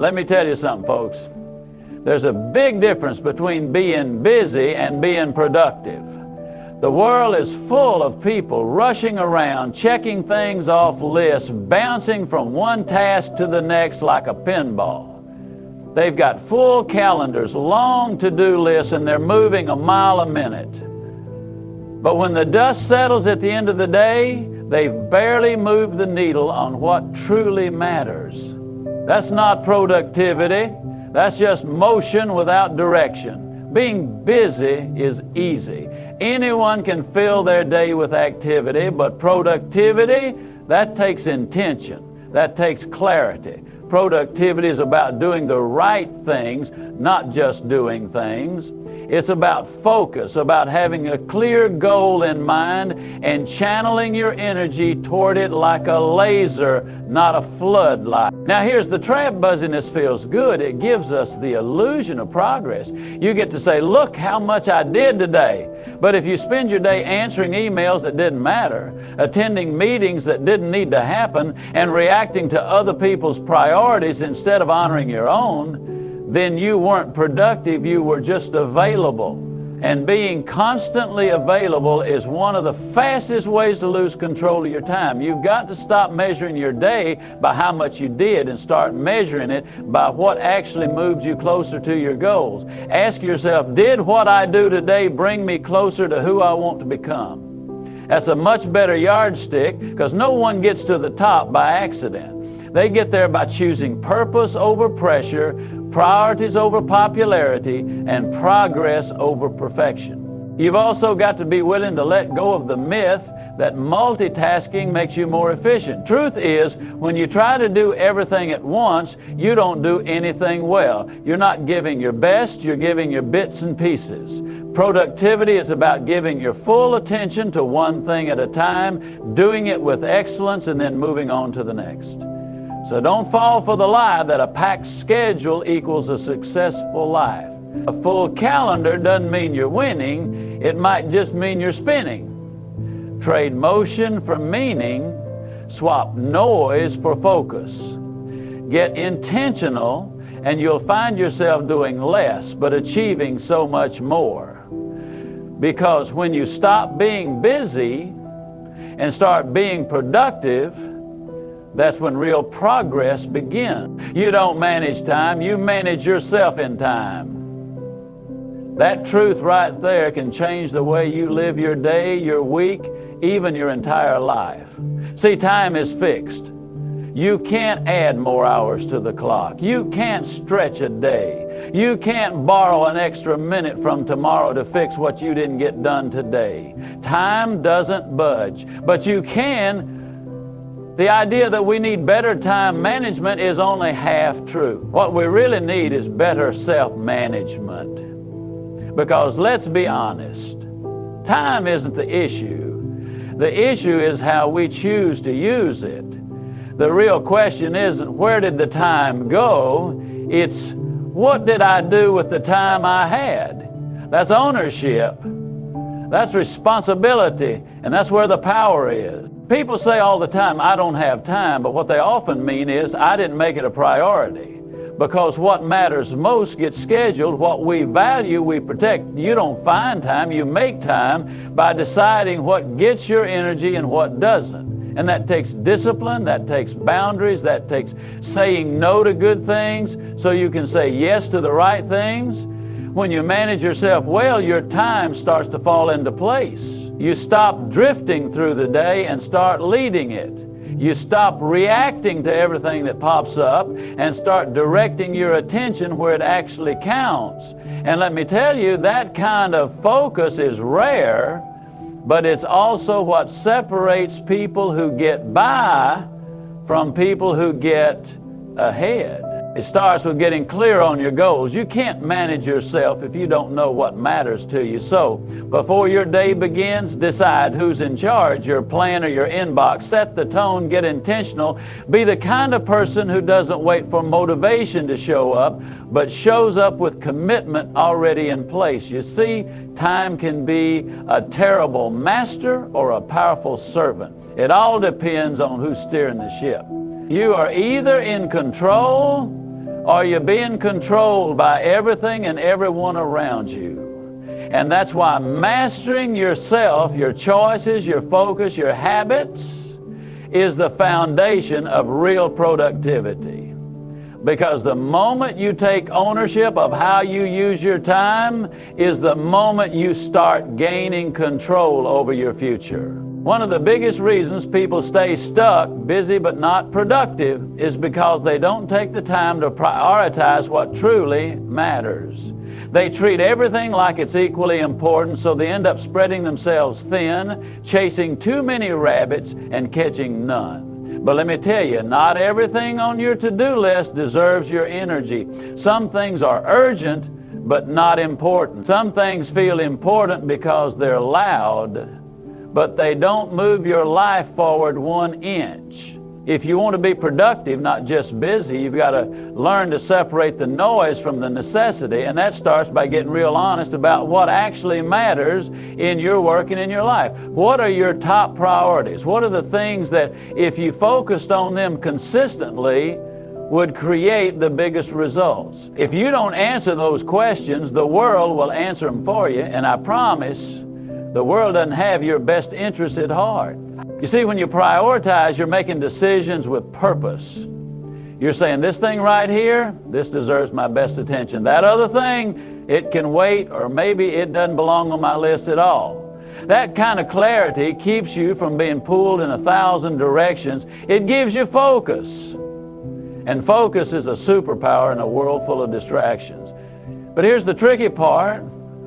Let me tell you something, folks. There's a big difference between being busy and being productive. The world is full of people rushing around, checking things off lists, bouncing from one task to the next like a pinball. They've got full calendars, long to-do lists, and they're moving a mile a minute. But when the dust settles at the end of the day, they've barely moved the needle on what truly matters. That's not productivity. That's just motion without direction. Being busy is easy. Anyone can fill their day with activity, but productivity, that takes intention. That takes clarity. Productivity is about doing the right things, not just doing things. It's about focus, about having a clear goal in mind and channeling your energy toward it like a laser, not a floodlight. Now here's the trap. Busyness feels good. It gives us the illusion of progress. You get to say, look how much I did today. But if you spend your day answering emails that didn't matter, attending meetings that didn't need to happen, and reacting to other people's priorities instead of honoring your own, then you weren't productive, you were just available. And being constantly available is one of the fastest ways to lose control of your time. You've got to stop measuring your day by how much you did and start measuring it by what actually moved you closer to your goals. Ask yourself, did what I do today bring me closer to who I want to become? That's a much better yardstick, because no one gets to the top by accident. They get there by choosing purpose over pressure, priorities over popularity, and progress over perfection. You've also got to be willing to let go of the myth that multitasking makes you more efficient. Truth is, when you try to do everything at once, you don't do anything well. You're not giving your best, you're giving your bits and pieces. Productivity is about giving your full attention to one thing at a time, doing it with excellence, and then moving on to the next. So don't fall for the lie that a packed schedule equals a successful life. A full calendar doesn't mean you're winning, it might just mean you're spinning. Trade motion for meaning, swap noise for focus. Get intentional, and you'll find yourself doing less but achieving so much more. Because when you stop being busy and start being productive, that's when real progress begins. You don't manage time, you manage yourself in time. That truth right there can change the way you live your day, your week, even your entire life. See, time is fixed. You can't add more hours to the clock. You can't stretch a day. You can't borrow an extra minute from tomorrow to fix what you didn't get done today. Time doesn't budge, but you can. The idea that we need better time management is only half true. What we really need is better self-management. Because let's be honest, time isn't the issue. The issue is how we choose to use it. The real question isn't where did the time go, it's what did I do with the time I had? That's ownership. That's responsibility, and that's where the power is. People say all the time, I don't have time, but what they often mean is, I didn't make it a priority. Because what matters most gets scheduled, what we value, we protect. You don't find time, you make time by deciding what gets your energy and what doesn't. And that takes discipline, that takes boundaries, that takes saying no to good things so you can say yes to the right things. When you manage yourself well, your time starts to fall into place. You stop drifting through the day and start leading it. You stop reacting to everything that pops up and start directing your attention where it actually counts. And let me tell you, that kind of focus is rare, but it's also what separates people who get by from people who get ahead. It starts with getting clear on your goals. You can't manage yourself if you don't know what matters to you. So before your day begins, decide who's in charge, your plan or your inbox. Set the tone, get intentional. Be the kind of person who doesn't wait for motivation to show up, but shows up with commitment already in place. You see, time can be a terrible master or a powerful servant. It all depends on who's steering the ship. You are either in control Are you being controlled by everything and everyone around you? And that's why mastering yourself, your choices, your focus, your habits is the foundation of real productivity. Because the moment you take ownership of how you use your time is the moment you start gaining control over your future. One of the biggest reasons people stay stuck, busy but not productive, is because they don't take the time to prioritize what truly matters. They treat everything like it's equally important, so they end up spreading themselves thin, chasing too many rabbits and catching none. But let me tell you, not everything on your to-do list deserves your energy. Some things are urgent, but not important. Some things feel important because they're loud, but they don't move your life forward 1 inch. If you want to be productive, not just busy, you've got to learn to separate the noise from the necessity, and that starts by getting real honest about what actually matters in your work and in your life. What are your top priorities? What are the things that, if you focused on them consistently, would create the biggest results? If you don't answer those questions, the world will answer them for you, and I promise the world doesn't have your best interest at heart. You see, when you prioritize, you're making decisions with purpose. You're saying, this thing right here, this deserves my best attention. That other thing, it can wait, or maybe it doesn't belong on my list at all. That kind of clarity keeps you from being pulled in 1,000 directions. It gives you focus. And focus is a superpower in a world full of distractions. But here's the tricky part.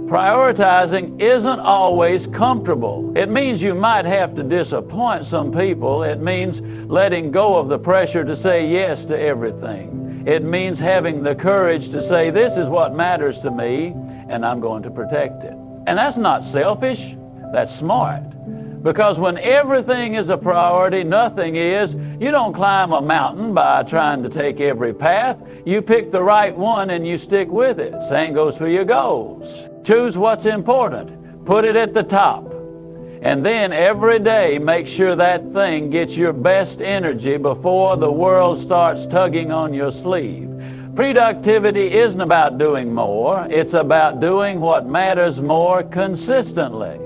Prioritizing isn't always comfortable. It means you might have to disappoint some people. It means letting go of the pressure to say yes to everything. It means having the courage to say, this is what matters to me, and I'm going to protect it. And that's not selfish, that's smart. Because when everything is a priority, nothing is. You don't climb a mountain by trying to take every path. You pick the right one and you stick with it. Same goes for your goals. Choose what's important. Put it at the top. And then every day make sure that thing gets your best energy before the world starts tugging on your sleeve. Productivity isn't about doing more. It's about doing what matters more consistently.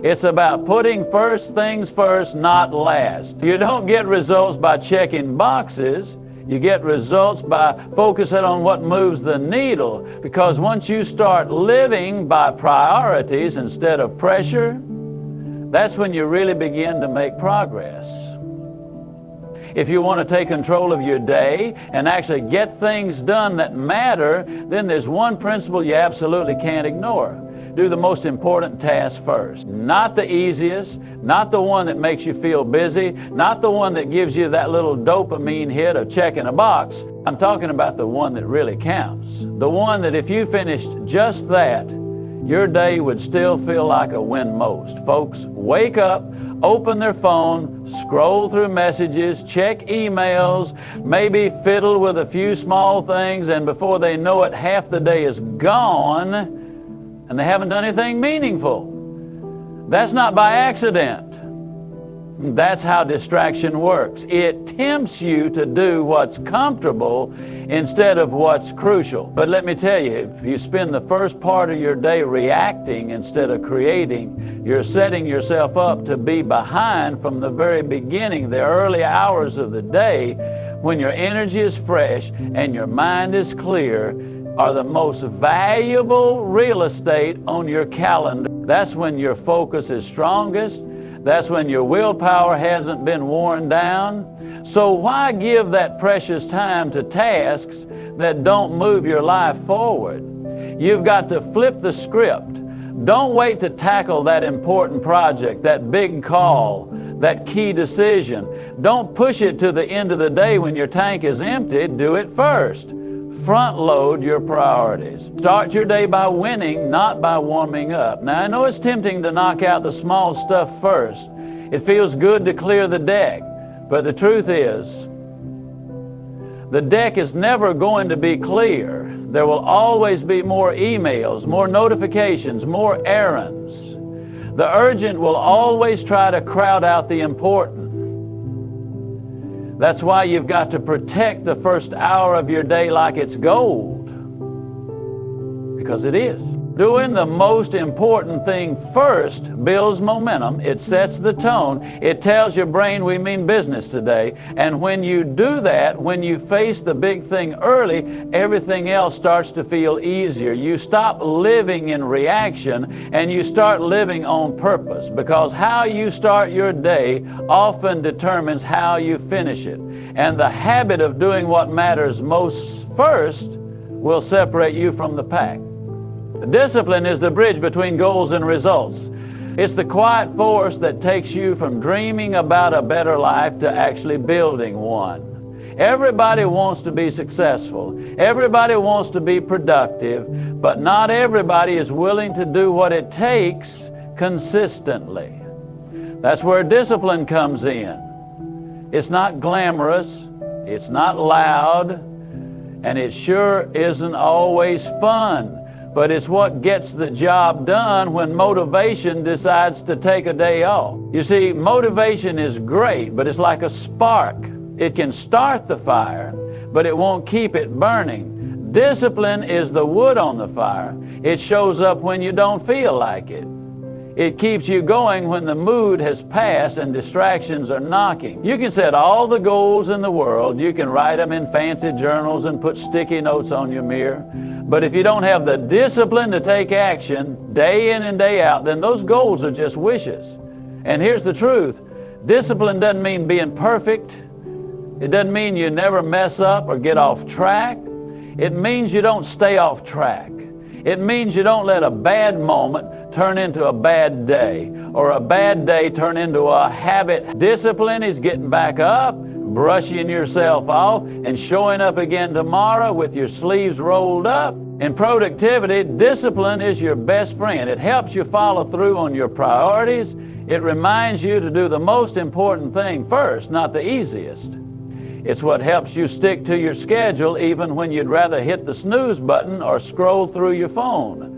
It's about putting first things first, not last. You don't get results by checking boxes. You get results by focusing on what moves the needle. Because once you start living by priorities instead of pressure, that's when you really begin to make progress. If you want to take control of your day and actually get things done that matter, then there's one principle you absolutely can't ignore. Do the most important task first. Not the easiest, not the one that makes you feel busy, not the one that gives you that little dopamine hit of checking a box. I'm talking about the one that really counts. The one that if you finished just that, your day would still feel like a win most. Folks, wake up, open their phone, scroll through messages, check emails, maybe fiddle with a few small things, and before they know it, half the day is gone, and they haven't done anything meaningful. That's not by accident. That's how distraction works. It tempts you to do what's comfortable instead of what's crucial. But let me tell you, if you spend the first part of your day reacting instead of creating, you're setting yourself up to be behind from the very beginning, the early hours of the day, when your energy is fresh and your mind is clear, are the most valuable real estate on your calendar. That's when your focus is strongest. That's when your willpower hasn't been worn down. So why give that precious time to tasks that don't move your life forward? You've got to flip the script. Don't wait to tackle that important project, that big call, that key decision. Don't push it to the end of the day when your tank is empty. Do it first. Front load your priorities. Start your day by winning, not by warming up. Now, I know it's tempting to knock out the small stuff first. It feels good to clear the deck. But the truth is, the deck is never going to be clear. There will always be more emails, more notifications, more errands. The urgent will always try to crowd out the important. That's why you've got to protect the first hour of your day like it's gold, because it is. Doing the most important thing first builds momentum. It sets the tone. It tells your brain we mean business today. And when you do that, when you face the big thing early, everything else starts to feel easier. You stop living in reaction and you start living on purpose, because how you start your day often determines how you finish it. And the habit of doing what matters most first will separate you from the pack. Discipline is the bridge between goals and results. It's the quiet force that takes you from dreaming about a better life to actually building one. Everybody wants to be successful. Everybody wants to be productive, but not everybody is willing to do what it takes consistently. That's where discipline comes in. It's not glamorous, it's not loud, and it sure isn't always fun. But it's what gets the job done when motivation decides to take a day off. You see, motivation is great, but it's like a spark. It can start the fire, but it won't keep it burning. Discipline is the wood on the fire. It shows up when you don't feel like it. It keeps you going when the mood has passed and distractions are knocking. You can set all the goals in the world. You can write them in fancy journals and put sticky notes on your mirror. But if you don't have the discipline to take action day in and day out, then those goals are just wishes. And here's the truth. Discipline doesn't mean being perfect. It doesn't mean you never mess up or get off track. It means you don't stay off track. It means you don't let a bad moment turn into a bad day, or a bad day turn into a habit. Discipline is getting back up, brushing yourself off, and showing up again tomorrow with your sleeves rolled up. In productivity, discipline is your best friend. It helps you follow through on your priorities. It reminds you to do the most important thing first, not the easiest. It's what helps you stick to your schedule even when you'd rather hit the snooze button or scroll through your phone.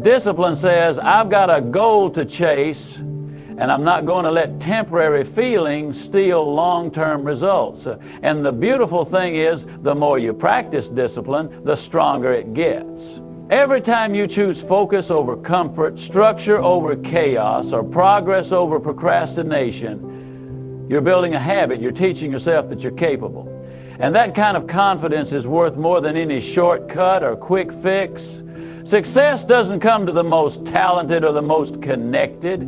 Discipline says, I've got a goal to chase, and I'm not going to let temporary feelings steal long-term results. And the beautiful thing is, the more you practice discipline, the stronger it gets. Every time you choose focus over comfort, structure over chaos, or progress over procrastination, you're building a habit. You're teaching yourself that you're capable. And that kind of confidence is worth more than any shortcut or quick fix. Success doesn't come to the most talented or the most connected.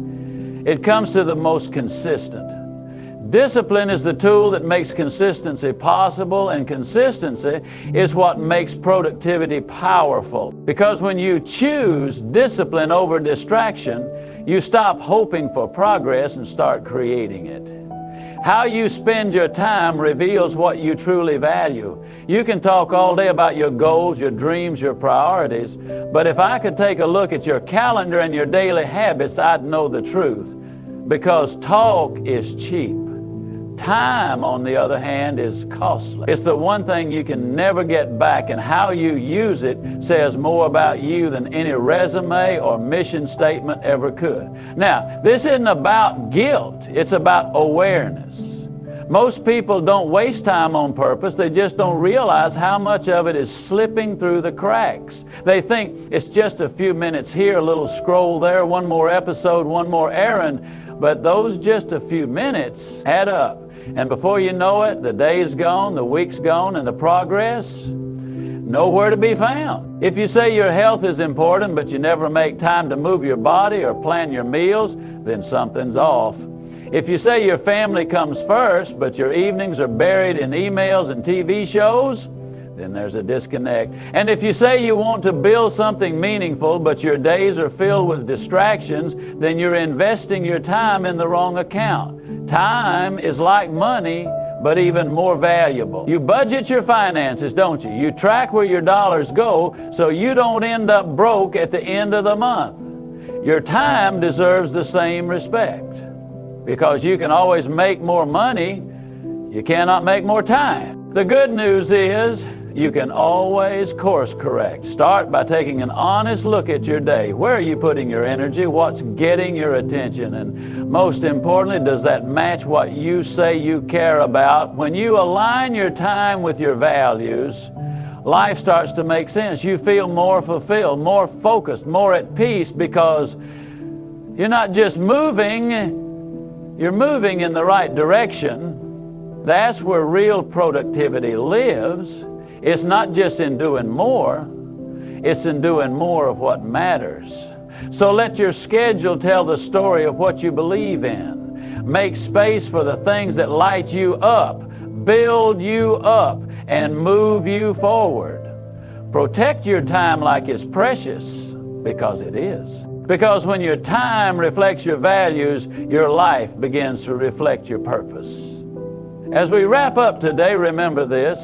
It comes to the most consistent. Discipline is the tool that makes consistency possible, and consistency is what makes productivity powerful. Because when you choose discipline over distraction, you stop hoping for progress and start creating it. How you spend your time reveals what you truly value. You can talk all day about your goals, your dreams, your priorities, but if I could take a look at your calendar and your daily habits, I'd know the truth. Because talk is cheap. Time, on the other hand, is costly. It's the one thing you can never get back, and how you use it says more about you than any resume or mission statement ever could. Now, this isn't about guilt, it's about awareness. Most people don't waste time on purpose, they just don't realize how much of it is slipping through the cracks. They think it's just a few minutes here, a little scroll there, one more episode, one more errand, but those just a few minutes add up. And before you know it, the day's gone, the week's gone, and the progress, nowhere to be found. If you say your health is important, but you never make time to move your body or plan your meals, then something's off. If you say your family comes first, but your evenings are buried in emails and TV shows, then there's a disconnect. And if you say you want to build something meaningful, but your days are filled with distractions, then you're investing your time in the wrong account. Time is like money, but even more valuable. You budget your finances, don't you? You track where your dollars go so you don't end up broke at the end of the month. Your time deserves the same respect, because you can always make more money, you cannot make more time. The good news is you can always course correct. Start by taking an honest look at your day. Where are you putting your energy? What's getting your attention? And most importantly, does that match what you say you care about? When you align your time with your values, life starts to make sense. You feel more fulfilled, more focused, more at peace, because you're not just moving, you're moving in the right direction. That's where real productivity lives. It's not just in doing more, it's in doing more of what matters. So let your schedule tell the story of what you believe in. Make space for the things that light you up, build you up, and move you forward. Protect your time like it's precious, because it is. Because when your time reflects your values, your life begins to reflect your purpose. As we wrap up today, remember this: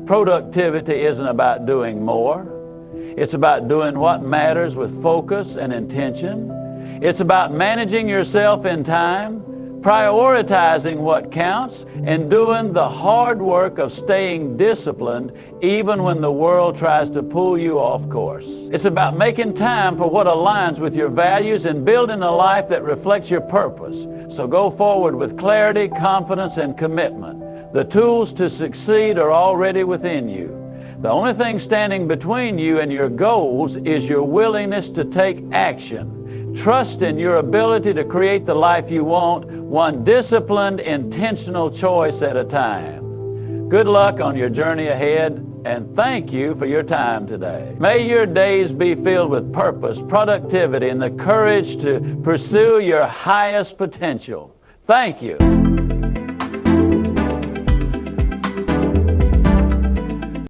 productivity isn't about doing more. It's about doing what matters with focus and intention. It's about managing yourself in time, prioritizing what counts, and doing the hard work of staying disciplined even when the world tries to pull you off course. It's about making time for what aligns with your values and building a life that reflects your purpose. So go forward with clarity, confidence, and commitment. The tools to succeed are already within you. The only thing standing between you and your goals is your willingness to take action. Trust in your ability to create the life you want, one disciplined, intentional choice at a time. Good luck on your journey ahead, and thank you for your time today. May your days be filled with purpose, productivity, and the courage to pursue your highest potential. Thank you.